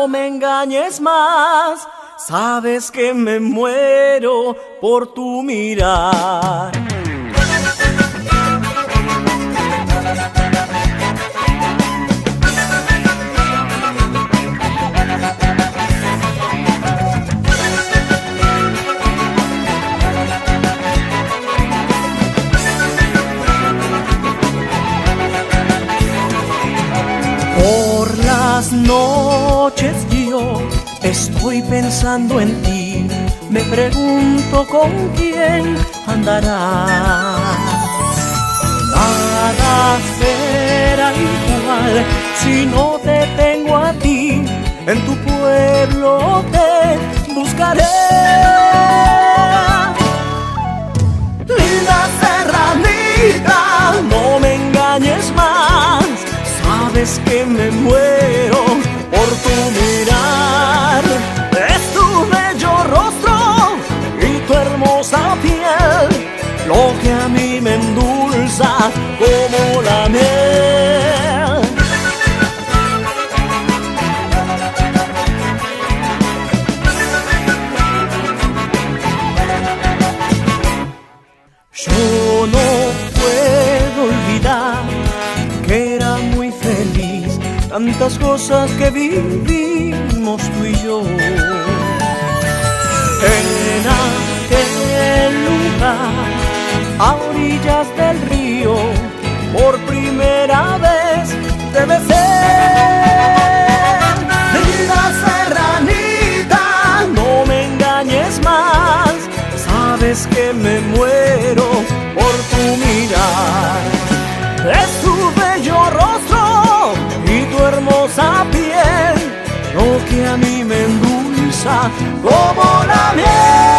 no me engañes más. Sabes que me muero por tu mirar. Por las noches yo estoy pensando en ti, me pregunto con quién andarás. Nada será igual si no te tengo a ti, en tu pueblo te buscaré. Linda serranita, no me engañes más. Sabes que me muero por tu mirar. Es tu bello rostro y tu hermosa piel lo que a mí me endulza como la miel. Yo no puedo olvidar que era muy feliz, tantas cosas que vivimos tú y yo. En aquel lugar, a orillas del río, por primera vez te besé. Linda serranita, no me engañes más. Sabes que me muero por tu mirar. Es tu bello rostro y tu hermosa piel lo que a mí me endulza como la miel.